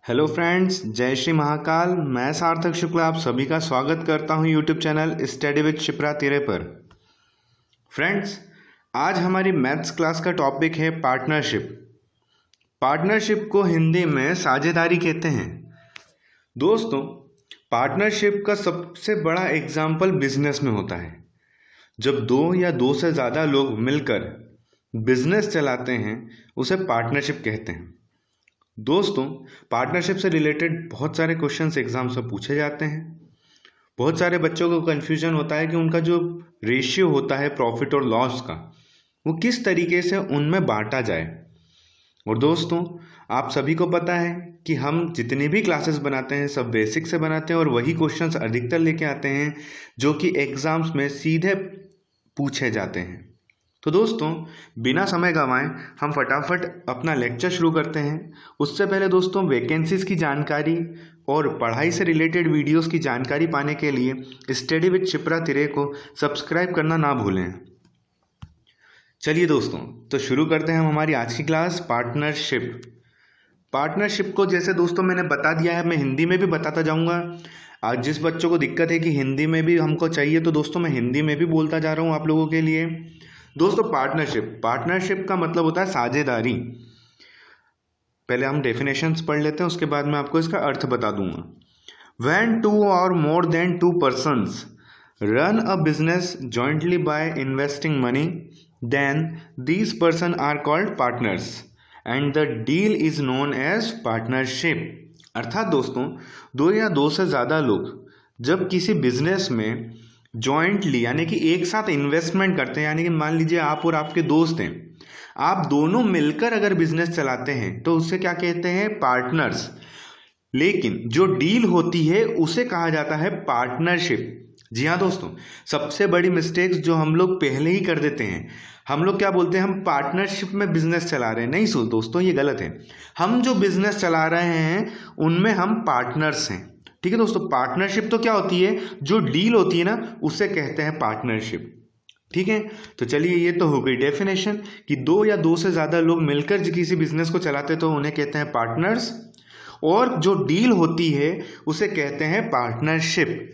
Hello friends, जय श्री महाकाल। मैं सार्थक शुक्ला आप सभी का स्वागत करता हूं YouTube channel study with Shipra तिरे पर। फ्रेंड्स, आज हमारी मैथ्स क्लास का टॉपिक है पार्टनरशिप। पार्टनरशिप को हिंदी में साझेदारी कहते हैं। दोस्तों, पार्टनरशिप का सबसे बड़ा एग्जाम्पल बिजनेस में होता है। जब दो या दो से ज़्यादा लोग मिलकर बिजनेस चलाते हैं उसे पार्टनरशिप कहते हैं। दोस्तों, पार्टनरशिप से रिलेटेड बहुत सारे क्वेश्चंस एग्जाम्स में पूछे जाते हैं। बहुत सारे बच्चों को कन्फ्यूजन होता है कि उनका जो रेशियो होता है प्रॉफिट और लॉस का, वो किस तरीके से उनमें बांटा जाए। और दोस्तों, आप सभी को पता है कि हम जितनी भी क्लासेस बनाते हैं सब बेसिक से बनाते हैं और वही क्वेश्चंस अधिकतर लेके आते हैं जो कि एग्जाम्स में सीधे पूछे जाते हैं। तो दोस्तों, बिना समय गंवाए हम फटाफट अपना लेक्चर शुरू करते हैं। उससे पहले दोस्तों, वैकेंसीज की जानकारी और पढ़ाई से रिलेटेड वीडियोस की जानकारी पाने के लिए स्टडी विद शिप्रा तिरे को सब्सक्राइब करना ना भूलें। चलिए दोस्तों, तो शुरू करते हैं हम हमारी आज की क्लास पार्टनरशिप। पार्टनरशिप को जैसे दोस्तों मैंने बता दिया है, मैं हिंदी में भी बताता जाऊँगा। आज जिस बच्चों को दिक्कत है कि हिंदी में भी हमको चाहिए, तो दोस्तों मैं हिंदी में भी बोलता जा रहा हूँ आप लोगों के लिए। दोस्तों, पार्टनरशिप का मतलब होता है साझेदारी। पहले हम डेफिनेशंस पढ़ लेते हैं, उसके बाद मैं आपको इसका अर्थ बता दूंगा। When two or more than two persons run a business jointly by investing money, then these persons are called partners and the deal is known as partnership। अर्थात दोस्तों, दो या दो से ज़्यादा लोग जब किसी बिजनेस में जॉइंटली यानी कि एक साथ इन्वेस्टमेंट करते हैं, यानी कि मान लीजिए आप और आपके दोस्त हैं, आप दोनों मिलकर अगर बिजनेस चलाते हैं तो उससे क्या कहते हैं? पार्टनर्स। लेकिन जो डील होती है उसे कहा जाता है पार्टनरशिप। जी हाँ दोस्तों, सबसे बड़ी मिस्टेक्स जो हम लोग पहले ही कर देते हैं, हम लोग क्या बोलते हैं? हम पार्टनरशिप में बिजनेस चला रहे हैं। नहीं सो दोस्तों, ये गलत है। हम जो बिजनेस चला रहे हैं उनमें हम पार्टनर्स हैं। ठीक है दोस्तों, पार्टनरशिप तो क्या होती है? जो डील होती है ना, उसे कहते हैं पार्टनरशिप। ठीक है, तो चलिए, ये तो हो गई डेफिनेशन कि दो या दो से ज्यादा लोग मिलकर किसी बिजनेस को चलाते तो उन्हें कहते हैं पार्टनर्स, और जो डील होती है उसे कहते हैं पार्टनरशिप।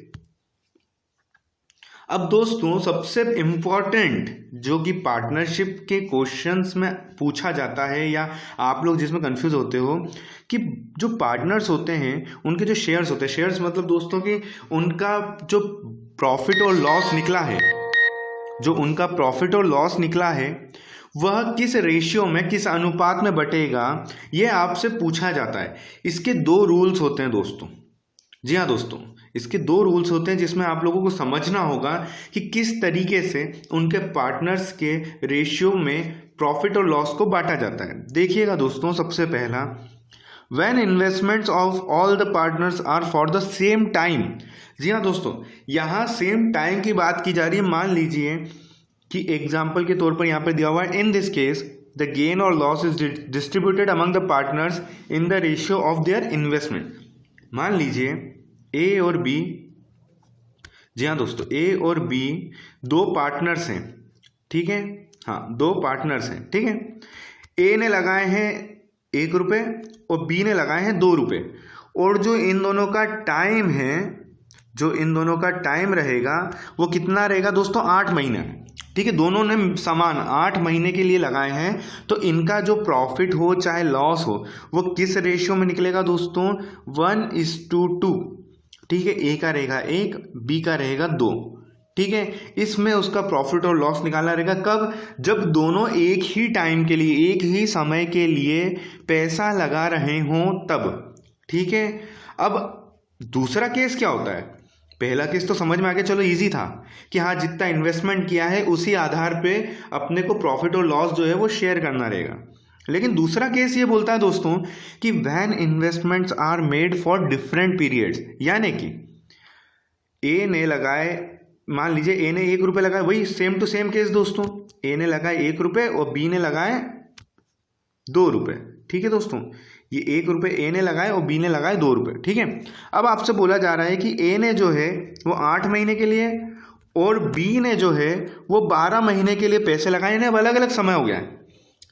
अब दोस्तों, सबसे इंपॉर्टेंट जो कि पार्टनरशिप के क्वेश्चंस में पूछा जाता है या आप लोग जिसमें कंफ्यूज होते हो कि जो पार्टनर्स होते हैं उनके जो शेयर्स होते हैं, शेयर्स मतलब दोस्तों कि उनका जो प्रॉफिट और लॉस निकला है, जो उनका प्रॉफिट और लॉस निकला है वह किस रेशियो में, किस अनुपात में बटेगा, ये आपसे पूछा जाता है। इसके दो रूल्स होते हैं दोस्तों। जी हाँ दोस्तों, इसके दो रूल्स होते हैं जिसमें आप लोगों को समझना होगा कि किस तरीके से उनके पार्टनर्स के रेशियो में प्रॉफिट और लॉस को बांटा जाता है। देखिएगा दोस्तों, सबसे पहला, when investments of all the partners are for the same time. जी हाँ दोस्तों, यहाँ सेम टाइम की बात की जा रही है। मान लीजिए कि एग्जाम्पल के तौर पर यहाँ पर दिया हुआ है, in this case the gain or loss is distributed among the partners in the ratio of their investment. मान लीजिए ए और बी, जी हाँ दोस्तों, ए और बी दो पार्टनर्स हैं। ठीक है, हाँ, दो पार्टनर्स हैं। ठीक है, ए ने लगाए हैं 1 रुपये और बी ने लगाए हैं 2 रुपये, और जो इन दोनों का टाइम है, जो इन दोनों का टाइम रहेगा वो कितना रहेगा दोस्तों? 8 महीना। ठीक है, दोनों ने समान 8 महीने के लिए लगाए हैं, तो इनका जो प्रॉफिट हो चाहे लॉस हो वो किस रेशियो में निकलेगा दोस्तों? 1:2। ठीक है, ए का रहेगा 1, बी का रहेगा 2। ठीक है, इसमें उसका प्रॉफिट और लॉस निकालना रहेगा कब? जब दोनों एक ही टाइम के लिए, एक ही समय के लिए पैसा लगा रहे हों तब। ठीक है, अब दूसरा केस क्या होता है? पहला केस तो समझ में आ गया, चलो इजी था कि हाँ, जितना इन्वेस्टमेंट किया है उसी आधार पे अपने को प्रॉफिट और लॉस जो है वो शेयर करना रहेगा। लेकिन दूसरा केस ये बोलता है दोस्तों कि when investments are made for different periods, यानी कि ए ने लगाए, मान लीजिए ए ने 1 रुपये लगाए, वही सेम टू सेम केस दोस्तों, ए ने लगाए 1 रुपये और बी ने लगाए 2 रुपये। ठीक है दोस्तों, ये 1 रुपये ए ने लगाए और बी ने लगाए 2 रुपये। ठीक है, अब आपसे बोला जा रहा है कि ए ने जो है वो 8 महीने के लिए और बी ने जो है वो 12 महीने के लिए पैसे लगाए, इन्हें अलग अलग समय हो गया है।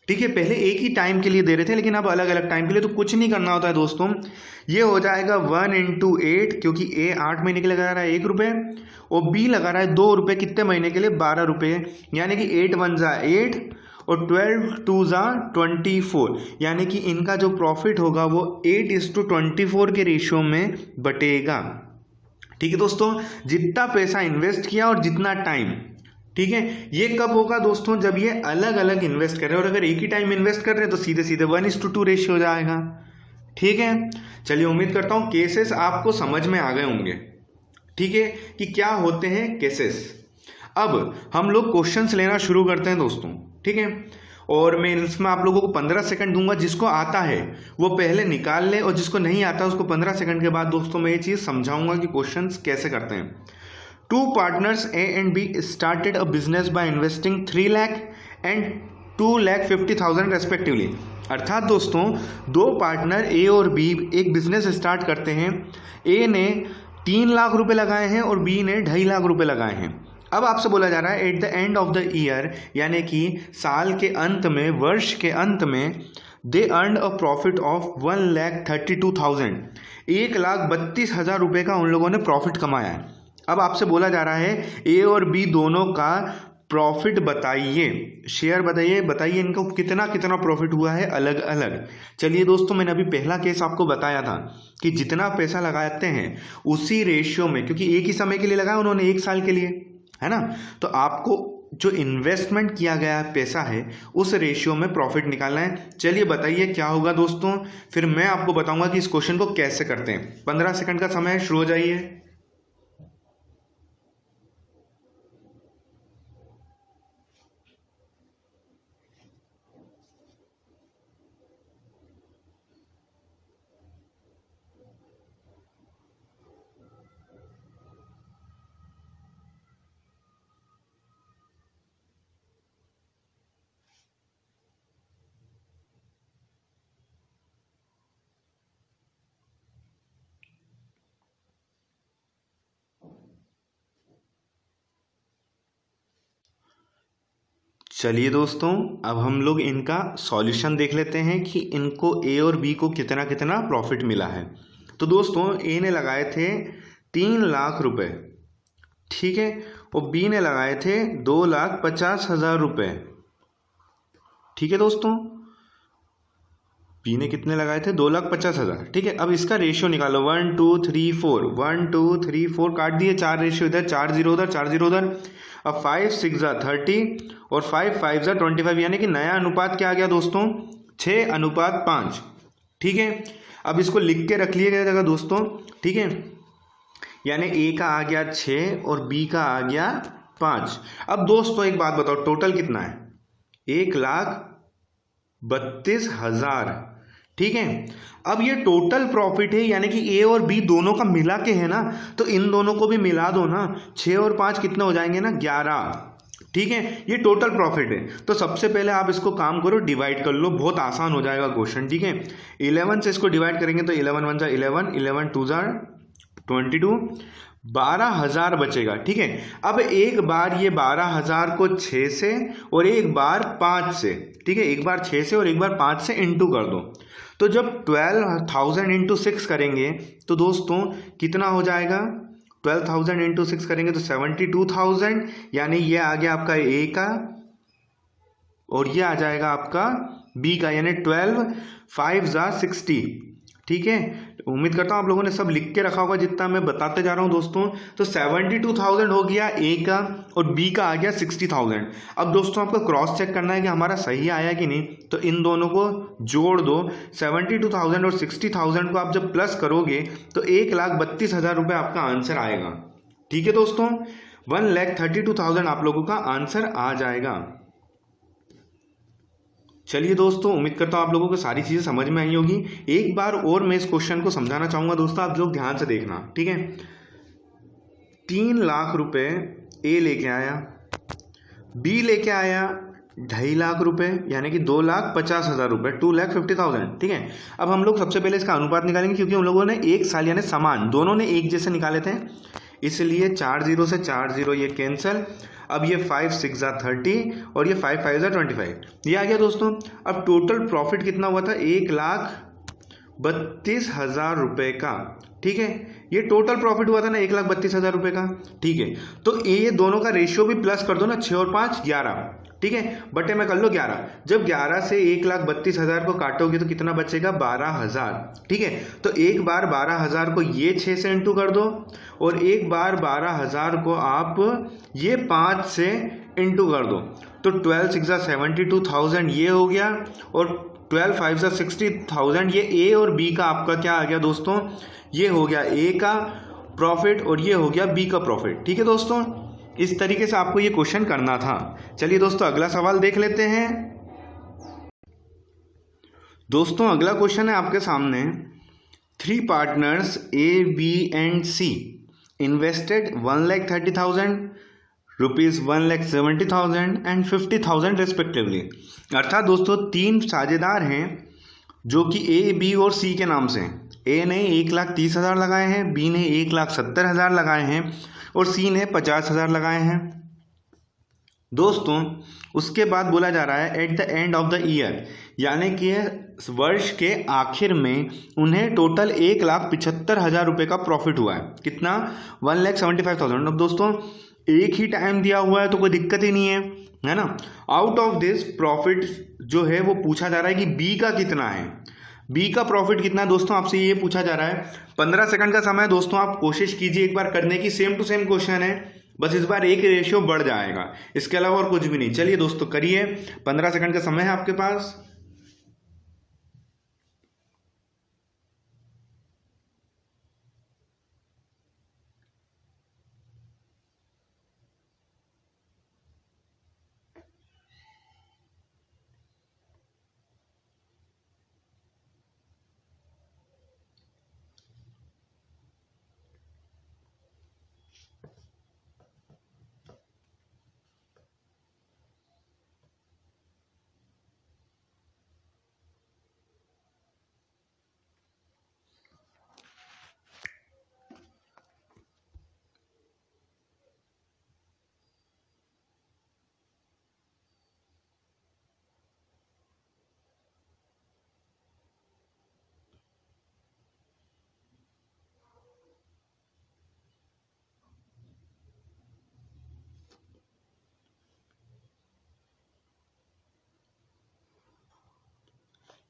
ठीक है, पहले एक ही टाइम के लिए दे रहे थे लेकिन अब अलग अलग टाइम के लिए। तो कुछ नहीं करना होता है दोस्तों, ये हो जाएगा 1 × 8, क्योंकि ए 8 महीने के लिए लगा रहा है 1 रुपये और बी लगा रहा है 2 रुपये, कितने महीने के लिए 12 रुपये, यानी कि 8 × 1 = 8 और 12 × 2 = 24, यानी कि इनका जो प्रॉफिट होगा वो 8:24 के रेशियो में बटेगा। ठीक है दोस्तों, जितना पैसा इन्वेस्ट किया और जितना टाइम। ठीक है, ये कब होगा दोस्तों, जब ये अलग अलग इन्वेस्ट कर रहे हैं, और अगर एक ही टाइम इन्वेस्ट कर रहे हैं तो सीधे सीधे 1:2 रेशियो हो जाएगा। ठीक है, चलिए उम्मीद करता हूं केसेस आपको समझ में आ गए होंगे। ठीक है, कि क्या होते हैं केसेस। अब हम लोग क्वेश्चंस लेना शुरू करते हैं दोस्तों। ठीक है, और मैं इसमें आप लोगों को 15 सेकंड दूंगा, जिसको आता है वो पहले निकाल ले और जिसको नहीं आता उसको 15 सेकंड के बाद दोस्तों मैं ये चीज़ समझाऊंगा कि क्वेश्चंस कैसे करते हैं। 2 partners A and B started a business by investing 3 lakh and 2,50,000 respectively। अर्थात दोस्तों 2 पार्टनर ए और बी एक बिजनेस स्टार्ट करते हैं। ए ने 3 लाख रुपए लगाए हैं और बी ने 2.5 लाख रुपए लगाए हैं। अब आपसे बोला जा रहा है at the end of the year, यानी कि साल के अंत में, वर्ष के अंत में, they earn a profit of 1,32,000, 1,32,000 रुपये का उन लोगों ने प्रॉफिट कमाया है। अब आपसे बोला जा रहा है ए और बी दोनों का प्रॉफिट बताइए, शेयर बताइए इनको कितना कितना प्रॉफिट हुआ है अलग अलग। चलिए दोस्तों, मैंने अभी पहला केस आपको बताया था कि जितना पैसा लगाते हैं उसी रेशियो में, क्योंकि एक ही समय के लिए लगाया उन्होंने, 1 साल के लिए, है ना, तो आपको जो इन्वेस्टमेंट किया गया पैसा है उस रेशियो में प्रॉफिट निकालना है। चलिए बताइए क्या होगा दोस्तों, फिर मैं आपको बताऊंगा कि इस क्वेश्चन को कैसे करते हैं। 15 सेकंड का समय है, शुरू हो जाइए। चलिए दोस्तों, अब हम लोग इनका सॉल्यूशन देख लेते हैं कि इनको ए और बी को कितना कितना प्रॉफिट मिला है। तो दोस्तों ए ने लगाए थे 3 लाख रुपए, ठीक है, और बी ने लगाए थे 2,50,000 रुपये। ठीक है दोस्तों, बी ने कितने लगाए थे 2,50,000। ठीक है, अब इसका रेशियो निकालो, 1 2 3 4, 1 2 3 4 काट दिए, 4 रेशियो इधर, 4 0 उधर, 4 0 उधर। अब 5 6 = 30 और 5 5 = 25, यानी कि नया अनुपात क्या आ गया दोस्तों, 6:5। ठीक है, अब इसको लिख के रख लिया जाएगा दोस्तों। ठीक है, यानी ए का आ गया 6 और बी का आ गया 5। अब दोस्तों एक बात बताओ, टोटल कितना है, 1,32,000। ठीक है, अब ये टोटल प्रॉफिट है, यानी कि ए और बी दोनों का मिला के है ना, तो इन दोनों को भी मिला दो ना, 6 और 5 कितने हो जाएंगे ना, 11। ठीक है, ये टोटल प्रॉफिट है। तो सबसे पहले आप इसको काम करो, डिवाइड कर लो, बहुत आसान हो जाएगा क्वेश्चन। ठीक है, 11 से इसको डिवाइड करेंगे तो 11 × 1 = 11, 11 × 2 = 22, 12,000 बचेगा। ठीक है, अब एक बार ये 12,000 को 6 से और एक बार 5 से, ठीक है, एक बार 6 से और एक बार 5 से इंटू कर दो। तो जब 12,000 × 6 करेंगे तो दोस्तों कितना हो जाएगा, 12,000 × 6 करेंगे तो 72,000, यानी ये आ गया आपका ए का और ये आ जाएगा आपका बी का, यानी 12 5 = 60। ठीक है, उम्मीद करता हूँ आप लोगों ने सब लिख के रखा होगा जितना मैं बताते जा रहा हूँ दोस्तों। तो 72,000 हो गया ए का और बी का आ गया 60,000। अब दोस्तों आपको क्रॉस चेक करना है कि हमारा सही आया कि नहीं, तो इन दोनों को जोड़ दो। 72,000 और 60,000 को आप जब प्लस करोगे तो 1,32,000 रुपये आपका आंसर आएगा। ठीक है दोस्तों, 1,32,000 आप लोगों का आंसर आ जाएगा। चलिए दोस्तों, उम्मीद करता हूँ आप लोगों को सारी चीज़ें समझ में आई होगी। एक बार और मैं इस क्वेश्चन को समझाना चाहूँगा दोस्तों, आप लोग ध्यान से देखना। ठीक है, 3 लाख रुपए ए लेके आया, बी लेके आया 2.5 लाख रुपए, यानी कि 2,50,000 रुपये, 2,50,000। ठीक है, अब हम लोग सबसे पहले इसका अनुपात निकालेंगे, क्योंकि उन लोगों ने 1 साल यानी समान, दोनों ने एक जैसे निकाले थे। इसलिए 4 जीरो से 4 जीरो ये कैंसिल। अब ये 5 6 30 और ये 5 5 25, ये आ गया दोस्तों। अब टोटल प्रॉफिट कितना हुआ था, 1,32,000 रुपये का। ठीक है, ये टोटल प्रॉफिट हुआ था ना 1,32,000 रुपये का। ठीक है, तो ये दोनों का रेशियो भी प्लस कर दो ना, 6 और 5 11। ठीक है, बटे में कर लो 11। जब 11 से 1,32,000 को काटोगे तो कितना बचेगा, 12,000। ठीक है, तो एक बार 12,000 को ये 6 से इंटू कर दो और एक बार 12,000 को आप ये 5 से इंटू कर दो, तो 12 6 72,000 ये हो गया और 12 5 60,000 ये ए और बी का आपका क्या आ गया दोस्तों, ये हो गया ए का प्रॉफिट और ये हो गया बी का प्रॉफिट। ठीक है दोस्तों, इस तरीके से आपको ये क्वेश्चन करना था। चलिए दोस्तों अगला सवाल देख लेते हैं। दोस्तों अगला क्वेश्चन है आपके सामने, 3 partners A B and C invested 1,30,000 rupees, 1,70,000 and 50,000 respectively. अर्थात दोस्तों 3 साझेदार हैं जो कि ए बी और सी के नाम से। ए ने 1,30,000 लगाए हैं, बी ने 1,70,000 लगाए हैं और सी ने 50,000 लगाए हैं। दोस्तों उसके बाद बोला जा रहा है at the end of the year, यानी कि वर्ष के आखिर में उन्हें टोटल 1,75,000 रुपये का प्रॉफिट हुआ है। कितना, 1,75,000। अब दोस्तों एक ही टाइम दिया हुआ है तो कोई दिक्कत ही नहीं है ना। आउट ऑफ दिस प्रॉफिट जो है वो पूछा जा रहा है कि बी का कितना है, बी का प्रॉफिट कितना है दोस्तों, आपसे ये पूछा जा रहा है। 15 सेकंड का समय है दोस्तों, आप कोशिश कीजिए एक बार करने की। सेम टू सेम क्वेश्चन है, बस इस बार एक रेशियो बढ़ जाएगा, इसके अलावा और कुछ भी नहीं। चलिए दोस्तों करिए, 15 सेकंड का समय है आपके पास।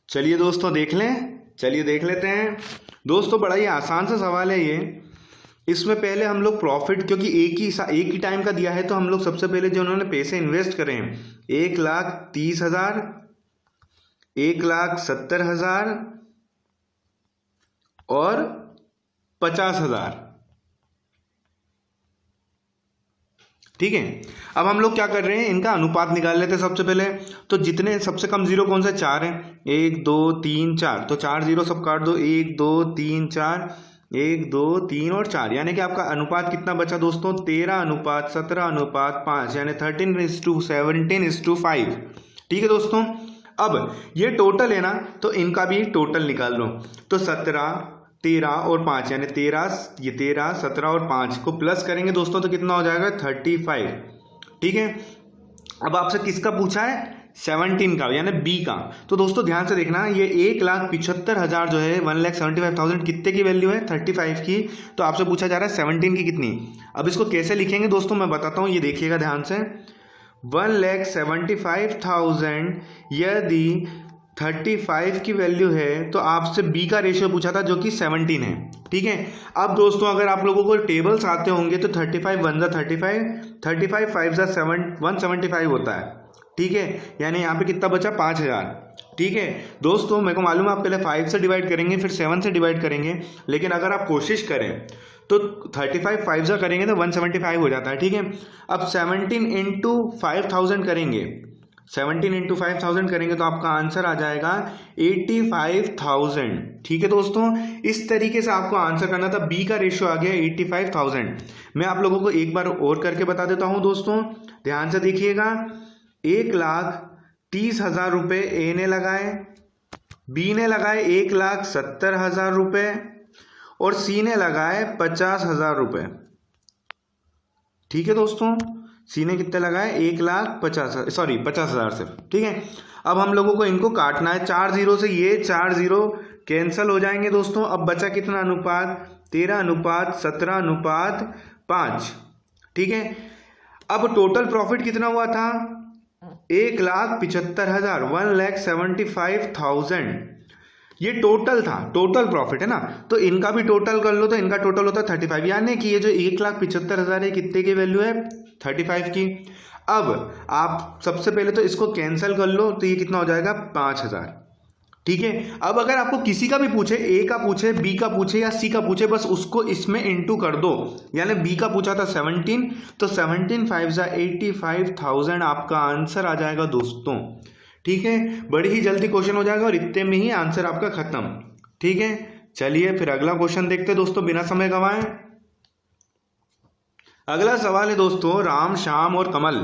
चलिए दोस्तों देख लें, चलिए देख लेते हैं दोस्तों। बड़ा ही आसान सा सवाल है ये। इसमें पहले हम लोग प्रॉफिट, क्योंकि एक ही टाइम का दिया है, तो हम लोग सबसे पहले जो उन्होंने पैसे इन्वेस्ट करे हैं 1,30,000, 1,70,000 और 50,000। ठीक है, अब हम लोग क्या कर रहे हैं, इनका अनुपात निकाल लेते हैं सबसे पहले। तो जितने सबसे कम जीरो कौन सा, 4 है, 1 2 3 4, तो 4 जीरो सब काट दो, 1 2 3 4, 1 2 3 और 4, यानी कि आपका अनुपात कितना बचा दोस्तों, 13:17:5, यानी 13:17:5। ठीक है दोस्तों, अब ये टोटल है ना, तो इनका भी टोटल निकाल लो। तो 17 13 और 5, यानी 13 17 और 5 को प्लस करेंगे दोस्तों तो कितना हो जाएगा, 35। ठीक है, अब आपसे किसका पूछा है, 17 का, यानी बी का। तो दोस्तों ध्यान से देखना, ये 1,75,000 जो है, 1,75,000 कितने की वैल्यू है, 35 की। तो आपसे पूछा जा रहा है 17 की कितनी। अब इसको कैसे लिखेंगे दोस्तों मैं बताता हूँ, ये देखिएगा ध्यान से। 1,75,000 यदि 35 की वैल्यू है तो आपसे बी का रेशियो पूछा था जो कि 17 है। ठीक है, अब दोस्तों अगर आप लोगों को टेबल्स आते होंगे तो 35 1 35, 35 5 175 होता है। ठीक है, यानी यहाँ पे कितना बचा, 5,000। ठीक है दोस्तों, मेरे को मालूम है आप पहले 5 से डिवाइड करेंगे फिर 7 से डिवाइड करेंगे, लेकिन अगर आप कोशिश करें तो 35 5 से करेंगे तो 175 हो जाता है। ठीक है, अब 17 इंटू 5,000 करेंगे, 17 इंटू 5,000 करेंगे तो आपका आंसर आ जाएगा 85,000। ठीक है दोस्तों, इस तरीके से आपको आंसर करना था। बी का रेशियो आ गया 85,000। मैं आप लोगों को एक बार और करके बता देता हूं दोस्तों, ध्यान से देखिएगा। 1,30,000 रुपये ए ने लगाए, बी ने लगाए 1,70,000 रुपये और सी ने लगाए 50,000 रुपये। ठीक है दोस्तों, सी ने कितने लगाए 1,50,000 सॉरी 50,000 सिर्फ। ठीक है, अब हम लोगों को इनको काटना है, 4 जीरो से ये 4 जीरो कैंसिल हो जाएंगे दोस्तों। अब बचा कितना अनुपात, 13:17:5। ठीक है, अब टोटल प्रॉफिट कितना हुआ था 1,75,000, 1,75,000 ये टोटल था, टोटल प्रॉफिट है ना। तो इनका भी टोटल कर लो तो इनका टोटल होता है 35, यानी कि ये जो 1,75,000 है कितने की वैल्यू है 35 की। अब आप सबसे पहले तो इसको कैंसिल कर लो तो ये कितना हो जाएगा 5,000। ठीक है, अब अगर आपको किसी का भी पूछे, ए का पूछे, बी का पूछे या सी का पूछे, बस उसको इसमें इंटू कर दो। यानी बी का पूछा था 17, तो 17 5 85,000 आपका आंसर आ जाएगा दोस्तों। ठीक है, बड़ी ही जल्दी क्वेश्चन हो जाएगा और इतने में ही आंसर आपका खत्म। ठीक है, चलिए फिर अगला क्वेश्चन देखते हैं दोस्तों बिना समय गंवाए। अगला सवाल है दोस्तों, राम, श्याम और कमल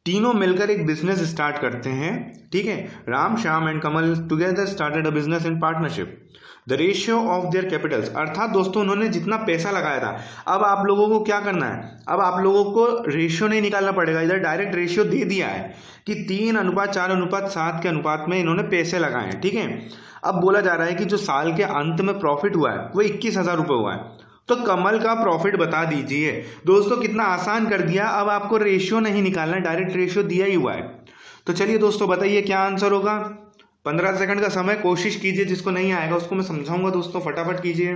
तीनों मिलकर एक बिजनेस स्टार्ट करते हैं। ठीक है, Ram, Shyam and Kamal together started a business in partnership. The ratio of there Capitals, अर्थात दोस्तों उन्होंने जितना पैसा लगाया था, अब आप लोगों को क्या करना है, अब आप लोगों को रेशियो नहीं निकालना पड़ेगा, इधर डायरेक्ट रेशियो दे दिया है कि 3:4:7 के अनुपात में इन्होंने पैसे लगाए हैं। ठीक है, अब बोला जा रहा है कि जो साल के अंत में प्रॉफिट हुआ है वो 21,000 रुपये हुआ है, तो कमल का प्रॉफिट बता दीजिए। दोस्तों कितना आसान कर दिया, अब आपको रेशियो नहीं निकालना, डायरेक्ट रेशियो दिया ही हुआ है। तो चलिए दोस्तों बताइए क्या आंसर होगा। 15 सेकंड का समय, कोशिश कीजिए, जिसको नहीं आएगा उसको मैं समझाऊंगा दोस्तों, फटाफट कीजिए।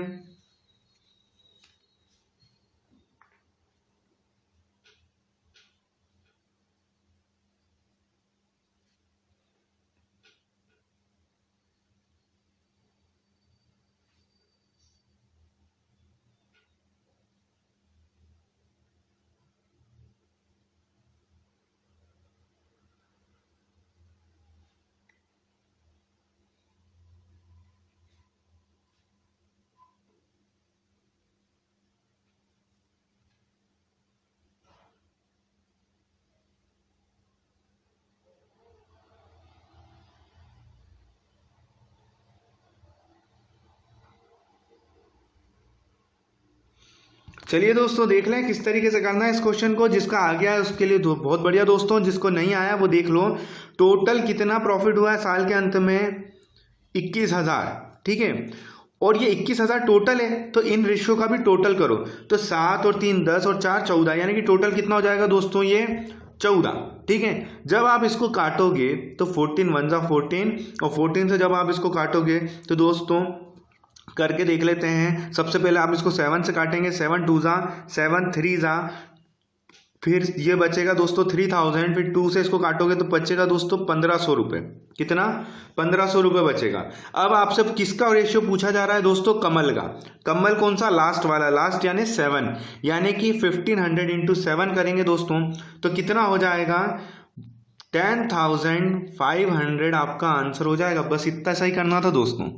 चलिए दोस्तों देख लें किस तरीके से करना है इस क्वेश्चन को। जिसका आ गया है उसके लिए बहुत बढ़िया दोस्तों, जिसको नहीं आया वो देख लो। टोटल कितना प्रॉफिट हुआ है साल के अंत में 21,000। ठीक है, और ये 21,000 टोटल है, तो इन रेशियो का भी टोटल करो, तो 7 और 3 10 और 4 14, यानी कि टोटल कितना हो जाएगा दोस्तों ये 14। ठीक है, जब आप इसको काटोगे तो 14 1 जा 14, और 14 से जब आप इसको काटोगे तो दोस्तों करके देख लेते हैं। सबसे पहले आप इसको 7 से काटेंगे, 7 2 जा 7 3 जा, फिर ये बचेगा दोस्तों 3,000, फिर 2 से इसको काटोगे तो बचेगा दोस्तों 1,500 रुपये। कितना 1,500 रुपये बचेगा। अब आपसे किसका रेशियो पूछा जा रहा है दोस्तों, कमल का। कमल कौन सा, लास्ट वाला, लास्ट यानी 7, यानी कि 1500 इंटू 7 करेंगे दोस्तों तो कितना हो जाएगा 10,500 आपका आंसर हो जाएगा। बस इतना सही करना था दोस्तों।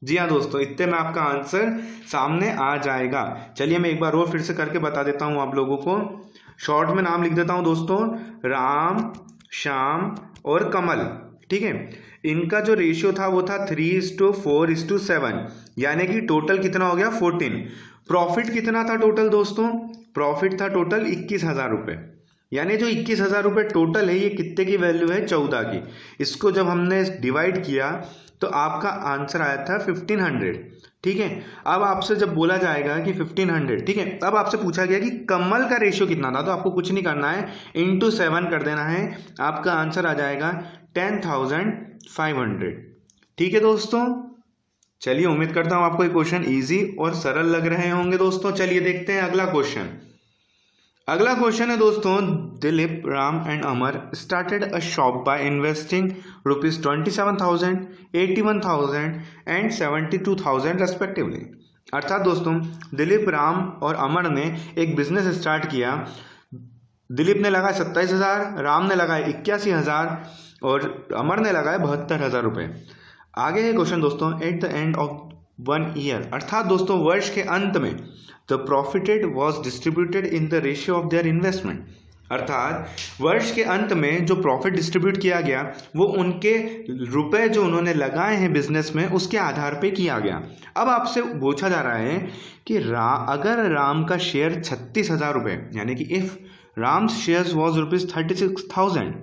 जी हाँ दोस्तों, इतने में आपका आंसर सामने आ जाएगा। चलिए मैं एक बार और फिर से करके बता देता हूँ आप लोगों को। शॉर्ट में नाम लिख देता हूँ दोस्तों, राम, श्याम और कमल। ठीक है, इनका जो रेशियो था वो था 3:4:7, यानी कि टोटल कितना हो गया 14। प्रॉफिट कितना था टोटल दोस्तों, प्रॉफिट था टोटल 21,000 रुपये, यानी जो 21,000 रुपये टोटल है ये कितने की वैल्यू है 14 की। इसको जब हमने डिवाइड किया तो आपका आंसर आया था 1500। ठीक है, अब आपसे जब बोला जाएगा कि 1500, ठीक है, अब आपसे पूछा गया कि कमल का रेशियो कितना था, तो आपको कुछ नहीं करना है, इंटू 7 कर देना है, आपका आंसर आ जाएगा 10,500। ठीक है दोस्तों, चलिए उम्मीद करता हूँ आपको ये क्वेश्चन इजी और सरल लग रहे होंगे दोस्तों। चलिए देखते हैं अगला क्वेश्चन। अगला क्वेश्चन है दोस्तों, Dilip, Ram and Amar started a shop by investing ₹27,000, 81,000 and 72,000 respectively. अर्थात दोस्तों दिलीप, राम और अमर ने एक बिजनेस स्टार्ट किया। दिलीप ने लगाए 27,000, राम ने लगाए 81,000 और अमर ने लगाए 72,000 रुपये। आगे है क्वेश्चन दोस्तों, at the end of 1 year, अर्थात दोस्तों वर्ष के अंत में the profited was distributed in the ratio of their investment. अर्थात वर्ष के अंत में जो प्रॉफिट डिस्ट्रीब्यूट किया गया वो उनके रुपए जो उन्होंने लगाए हैं बिजनेस में उसके आधार पे किया गया। अब आपसे पूछा जा रहा है कि अगर राम का शेयर 36,000 रुपये, यानी कि if Ram shares was ₹36,000,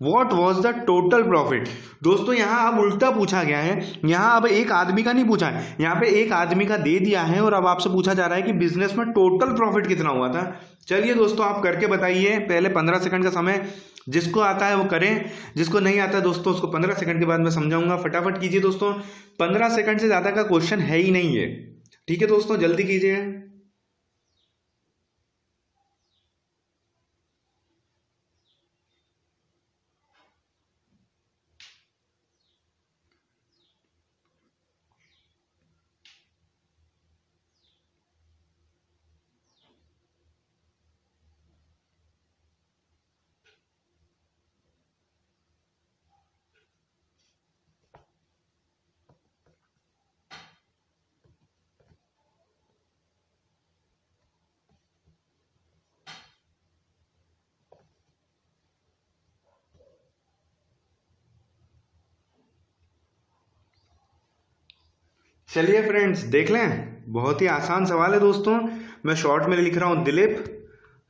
what was the total profit. दोस्तों यहाँ अब उल्टा पूछा गया है, यहाँ अब एक आदमी का नहीं पूछा है, यहाँ पे एक आदमी का दे दिया है और अब आपसे पूछा जा रहा है कि बिजनेस में टोटल प्रॉफिट कितना हुआ था। चलिए दोस्तों आप करके बताइए, पहले 15 सेकंड का समय, जिसको आता है वो करें, जिसको नहीं आता है दोस्तों उसको 15 सेकंड के बाद मैं समझाऊंगा। फटाफट कीजिए दोस्तों, 15 सेकंड से ज़्यादा का क्वेश्चन है ही नहीं है। ठीक है दोस्तों, जल्दी कीजिए। चलिए फ्रेंड्स देख लें, बहुत ही आसान सवाल है दोस्तों। मैं शॉर्ट में लिख रहा हूं, दिलीप,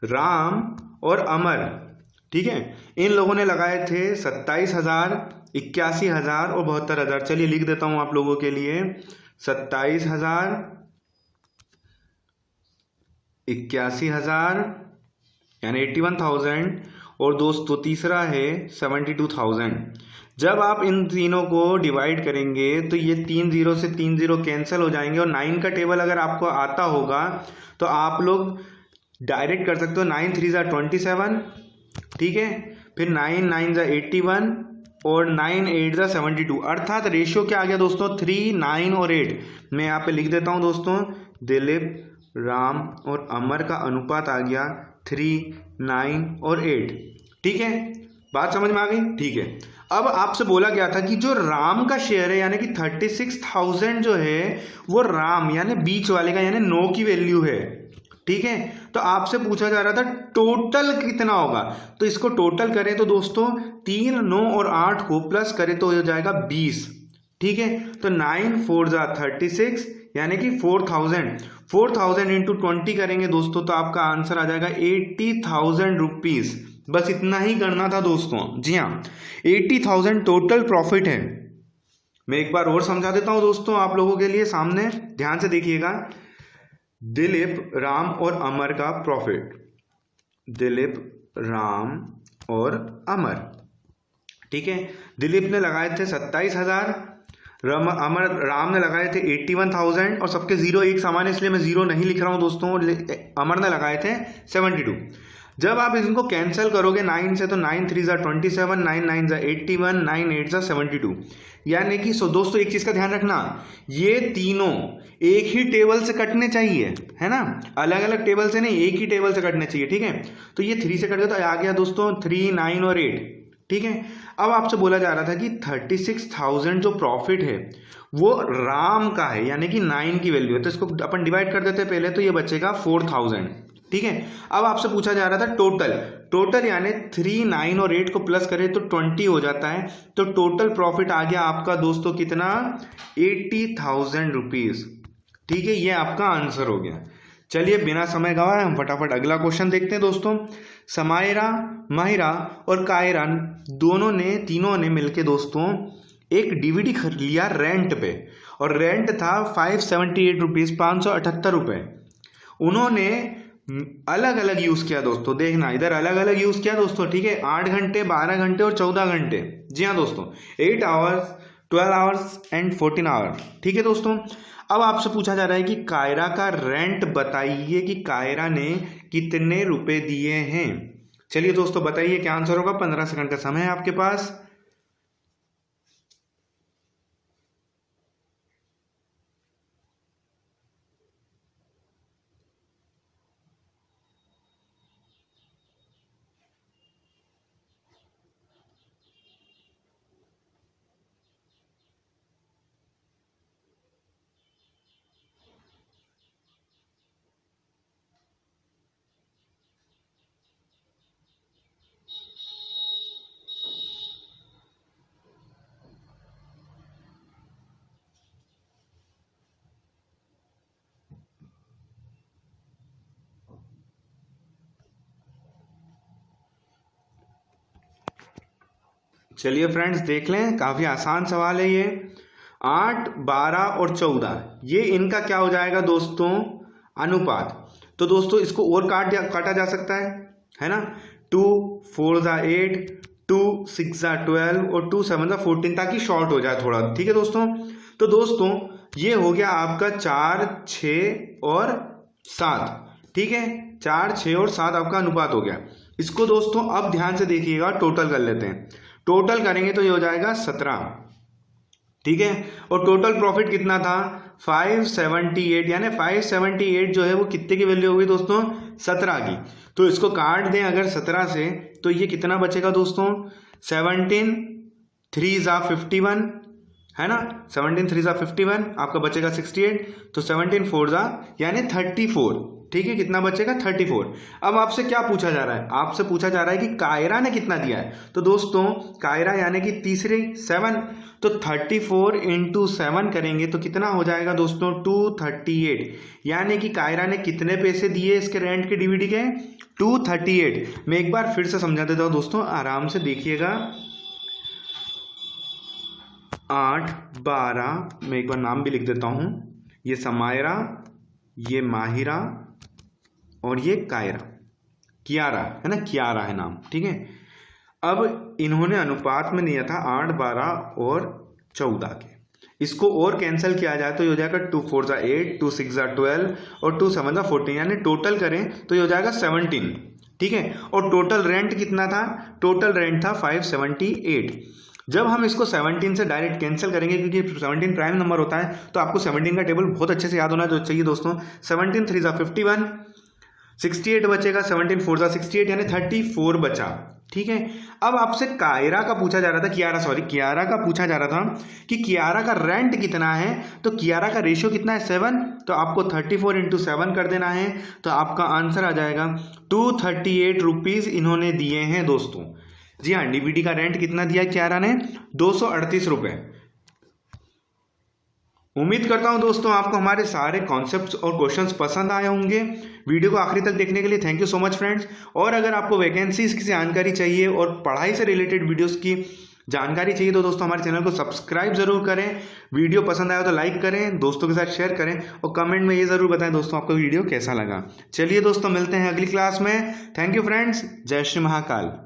राम और अमर, ठीक है, इन लोगों ने लगाए थे 27,000, 81,000 और 72,000। चलिए लिख देता हूं आप लोगों के लिए, 27,000, 81,000 यानी 81,000, और दोस्तों तीसरा है 72,000। जब आप इन तीनों को डिवाइड करेंगे तो ये 3 जीरो से 3 जीरो कैंसिल हो जाएंगे, और 9 का टेबल अगर आपको आता होगा तो आप लोग डायरेक्ट कर सकते हो। 9 3 ज़ा 27, ठीक है, फिर 9 9 ज़ा 81 और 9 8 ज़ा 72। अर्थात रेशियो क्या आ गया दोस्तों, 3 9 और 8। मैं यहाँ पे लिख देता हूँ दोस्तों, दिलीप, राम और अमर का अनुपात आ गया 3 9 और 8। ठीक है, बात समझ में आ गई। ठीक है, अब आपसे बोला गया था कि जो राम का शेयर है यानी कि 36,000 जो है वो राम यानी बीच वाले का यानी 9 की वैल्यू है। ठीक है, तो आपसे पूछा जा रहा था टोटल कितना होगा, तो इसको टोटल करें तो दोस्तों 3 9 और 8 को प्लस करें तो हो जाएगा 20। ठीक है, तो 9 4 ज़ा 36 यानी कि 4,000 इंटू 20 करेंगे दोस्तों तो आपका आंसर आ जाएगा 80,000 रुपीज। बस इतना ही करना था दोस्तों। जी हाँ, 80,000 टोटल प्रॉफिट है। मैं एक बार और समझा देता हूं दोस्तों आप लोगों के लिए, सामने ध्यान से देखिएगा। दिलीप, राम और अमर का प्रॉफिट, दिलीप, राम और अमर। ठीक है, दिलीप ने लगाए थे 27,000, राम ने लगाए थे 81,000 और सबके जीरो एक समान है इसलिए मैं जीरो नहीं लिख रहा हूं दोस्तों। अमर ने लगाए थे 72। जब आप इनको कैंसिल करोगे 9 से तो 9 3 ज़ा 27, 9 9 ज़ा 81, 9 8 ज़ा 72, यानी कि दोस्तों एक चीज का ध्यान रखना, ये तीनों एक ही टेबल से कटने चाहिए, है ना, अलग अलग टेबल से नहीं, एक ही टेबल से कटने चाहिए। ठीक है, तो ये 3 से कट गया तो आ गया दोस्तों 3 9 और 8। ठीक है, अब आपसे बोला जा रहा था कि 36,000 जो प्रॉफिट है वो राम का है यानी कि 9 की वैल्यू है, तो इसको अपन डिवाइड कर देते हैं पहले, तो ये बचेगा 4,000। ठीक है, अब आपसे पूछा जा रहा था टोटल यानी 3 9 और 8 को प्लस करें तो 20 हो जाता है, तो टोटल प्रॉफिट आ गया आपका दोस्तों कितना, 80,000 रुपीज। ठीक है, ये आपका आंसर हो गया। चलिए बिना समय गवाए हम फटाफट अगला क्वेश्चन देखते हैं दोस्तों। समायरा, माहिरा और कायरा तीनों ने मिलके दोस्तों एक डीवीडी खरीद लिया रेंट पे, और रेंट था 578 रुपीज, 578 रुपये। उन्होंने अलग अलग यूज किया दोस्तों, देखना इधर अलग अलग यूज किया दोस्तों। ठीक है, 8 घंटे, 12 घंटे और 14 घंटे। जी हाँ दोस्तों, 8 आवर्स, 12 आवर्स एंड 14 आवर। ठीक है दोस्तों, अब आपसे पूछा जा रहा है कि कायरा का रेंट बताइए कि कायरा ने कितने रुपए दिए हैं। चलिए दोस्तों बताइए क्या आंसर होगा, 15 सेकंड का समय है आपके पास। चलिए फ्रेंड्स देख लें, काफ़ी आसान सवाल है ये। 8, 12 और 14 ये इनका क्या हो जाएगा दोस्तों, अनुपात। तो दोस्तों इसको और काटा जा सकता है ना। 2 4 ज़ा 8, 2 6 ज़ा 12 और 2 7 ज़ा 14, ताकि शॉर्ट हो जाए थोड़ा। ठीक है दोस्तों। तो दोस्तों ये हो गया आपका 4, 6 और 7। ठीक है, 4, 6 और 7 आपका अनुपात हो गया। इसको दोस्तों अब ध्यान से देखिएगा, टोटल कर लेते हैं। टोटल करेंगे तो ये हो जाएगा 17। ठीक है, और टोटल प्रॉफिट कितना था, 578, यानी 578 जो है वो कितने की वैल्यू होगी दोस्तों, 17 की। तो इसको काट दें अगर 17 से, तो ये कितना बचेगा दोस्तों, 17 3 ज़ा 51 है ना, 17 3 ज़ा 51 आपका बचेगा 68। तो 17 4 ज़ा यानी 34। ठीक है, कितना बचेगा, 34। अब आपसे क्या पूछा जा रहा है, आपसे पूछा जा रहा है कि कायरा ने कितना दिया है। तो दोस्तों कायरा यानी कि तीसरे 7, तो 34 इंटू 7 करेंगे तो कितना हो जाएगा दोस्तों, 238। यानी कि कायरा ने कितने पैसे दिए इसके रेंट के डीवीडी के, 238। मैं एक बार फिर से समझा देता हूँ दोस्तों, आराम से देखिएगा। 8, 12, मैं एक बार नाम भी लिख देता हूँ, ये समायरा, ये माहिरा और ये कायरा, कियारा है ना, कियारा है नाम। ठीक है, अब इन्होंने अनुपात में दिया था 8, 12 और 14 के। इसको और कैंसिल किया जाए तो ये हो जाएगा 2 4 ज़ा 8, 2 6 ज़ा 12 और 2 7 ज़ा 14, यानी टोटल करें तो ये हो जाएगा 17। ठीक है, और टोटल रेंट कितना था, टोटल रेंट था 578। जब हम इसको 17 से डायरेक्ट कैंसिल करेंगे, क्योंकि 17 प्राइम नंबर होता है, तो आपको 17 का टेबल बहुत अच्छे से याद होना चाहिए दोस्तों। 17 3 ज़ा 51, 68 बचेगा, 17 4 ज़ा 68 यानी 34 बचा। ठीक है, अब आपसे कायरा का पूछा जा रहा था, कियारा का पूछा जा रहा था कि कियारा का रेंट कितना है। तो कियारा का रेशियो कितना है, 7। तो आपको 34 इंटू 7 कर देना है, तो आपका आंसर आ जाएगा 238 रुपीज़ इन्होंने दिए हैं दोस्तों। जी हाँ, डीवीडी का रेंट कितना दिया कियारा ने, 238 रुपये। उम्मीद करता हूं दोस्तों आपको हमारे सारे कॉन्सेप्ट्स और क्वेश्चंस पसंद आए होंगे। वीडियो को आखिरी तक देखने के लिए thank you so much friends. और अगर आपको वैकेंसीज की जानकारी चाहिए और पढ़ाई से रिलेटेड वीडियोस की जानकारी चाहिए तो दोस्तों हमारे चैनल को सब्सक्राइब जरूर करें। वीडियो पसंद आया तो लाइक करें, दोस्तों के साथ शेयर करें और कमेंट में ये ज़रूर बताएं दोस्तों आपको वीडियो कैसा लगा। चलिए दोस्तों मिलते हैं अगली क्लास में। थैंक यू फ्रेंड्स, जय श्री महाकाल।